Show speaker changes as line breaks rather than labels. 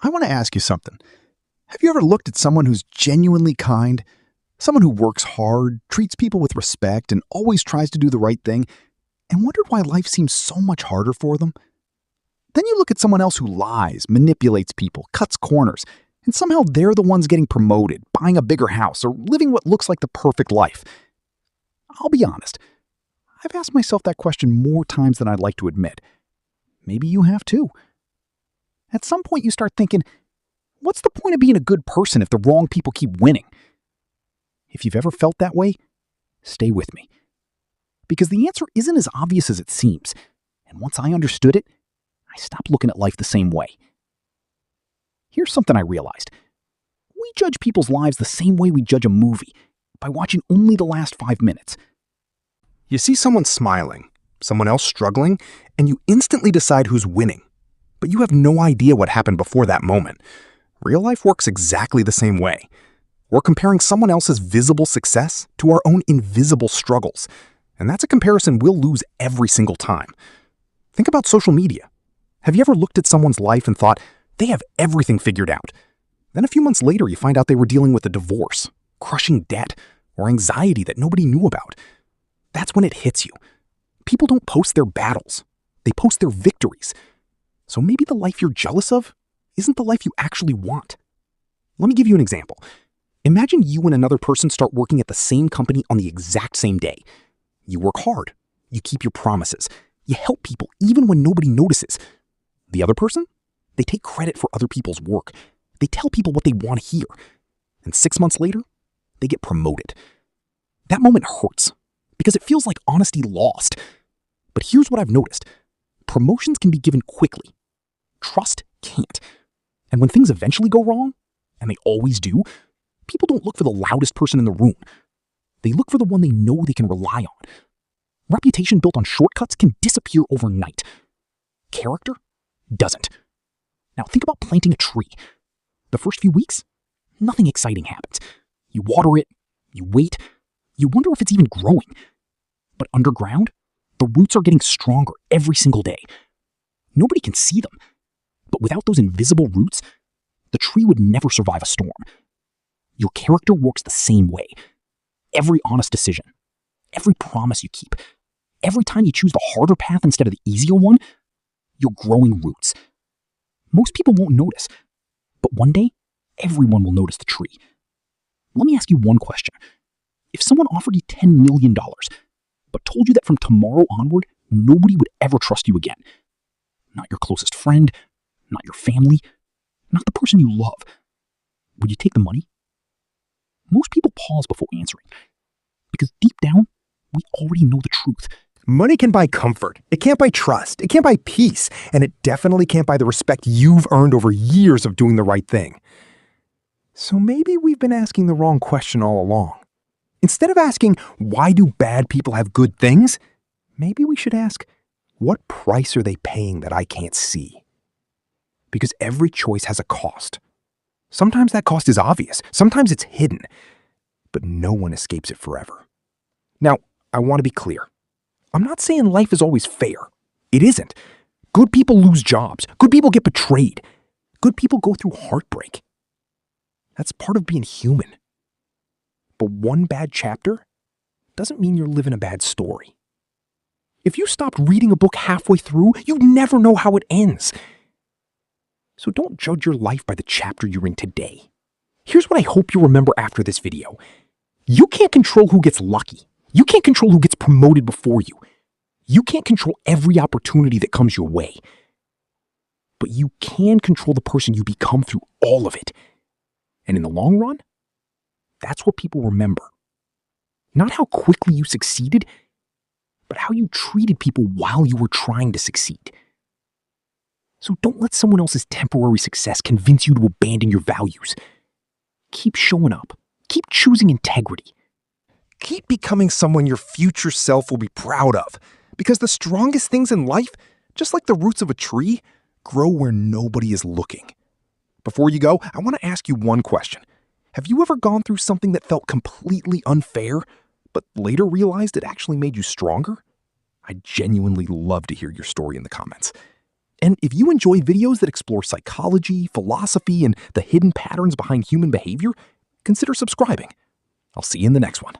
I want to ask you something. Have you ever looked at someone who's genuinely kind? Someone who works hard, treats people with respect, and always tries to do the right thing, and wondered why life seems so much harder for them? Then you look at someone else who lies, manipulates people, cuts corners, and somehow they're the ones getting promoted, buying a bigger house, or living what looks like the perfect life. I'll be honest, I've asked myself that question more times than I'd like to admit. Maybe you have too. At some point you start thinking, what's the point of being a good person if the wrong people keep winning? If you've ever felt that way, stay with me. Because the answer isn't as obvious as it seems, and once I understood it, I stopped looking at life the same way. Here's something I realized. We judge people's lives the same way we judge a movie, by watching only the last 5 minutes.
You see someone smiling, someone else struggling, and you instantly decide who's winning. But you have no idea what happened before that moment. Real life works exactly the same way. We're comparing someone else's visible success to our own invisible struggles. And that's a comparison we'll lose every single time. Think about social media. Have you ever looked at someone's life and thought, they have everything figured out? Then a few months later, you find out they were dealing with a divorce, crushing debt, or anxiety that nobody knew about. That's when it hits you. People don't post their battles. They post their victories. So maybe the life you're jealous of isn't the life you actually want. Let me give you an example. Imagine you and another person start working at the same company on the exact same day. You work hard. You keep your promises. You help people even when nobody notices. The other person? They take credit for other people's work. They tell people what they want to hear. And 6 months later, they get promoted. That moment hurts because it feels like honesty lost. But here's what I've noticed. Promotions can be given quickly. Trust can't. And when things eventually go wrong, and they always do, people don't look for the loudest person in the room. They look for the one they know they can rely on. Reputation built on shortcuts can disappear overnight. Character doesn't. Now think about planting a tree. The first few weeks, nothing exciting happens. You water it, you wait, you wonder if it's even growing. But underground, the roots are getting stronger every single day. Nobody can see them. But without those invisible roots, the tree would never survive a storm. Your character works the same way. Every honest decision, every promise you keep, every time you choose the harder path instead of the easier one, you're growing roots. Most people won't notice, but one day, everyone will notice the tree. Let me ask you one question. If someone offered you $10 million, but told you that from tomorrow onward, nobody would ever trust you again, not your closest friend, not your family, not the person you love, would you take the money? Most people pause before answering, because deep down, we already know the truth. Money can buy comfort. It can't buy trust. It can't buy peace. And it definitely can't buy the respect you've earned over years of doing the right thing. So maybe we've been asking the wrong question all along. Instead of asking, why do bad people have good things? Maybe we should ask, what price are they paying that I can't see? Because every choice has a cost. Sometimes that cost is obvious. Sometimes it's hidden. But no one escapes it forever. Now, I want to be clear. I'm not saying life is always fair. It isn't. Good people lose jobs. Good people get betrayed. Good people go through heartbreak. That's part of being human. But one bad chapter doesn't mean you're living a bad story. If you stopped reading a book halfway through, you'd never know how it ends. So don't judge your life by the chapter you're in today. Here's what I hope you remember after this video. You can't control who gets lucky. You can't control who gets promoted before you. You can't control every opportunity that comes your way. But you can control the person you become through all of it. And in the long run, that's what people remember. Not how quickly you succeeded, but how you treated people while you were trying to succeed. So don't let someone else's temporary success convince you to abandon your values. Keep showing up. Keep choosing integrity. Keep becoming someone your future self will be proud of. Because the strongest things in life, just like the roots of a tree, grow where nobody is looking. Before you go, I want to ask you one question. Have you ever gone through something that felt completely unfair, but later realized it actually made you stronger? I'd genuinely love to hear your story in the comments. And if you enjoy videos that explore psychology, philosophy, and the hidden patterns behind human behavior, consider subscribing. I'll see you in the next one.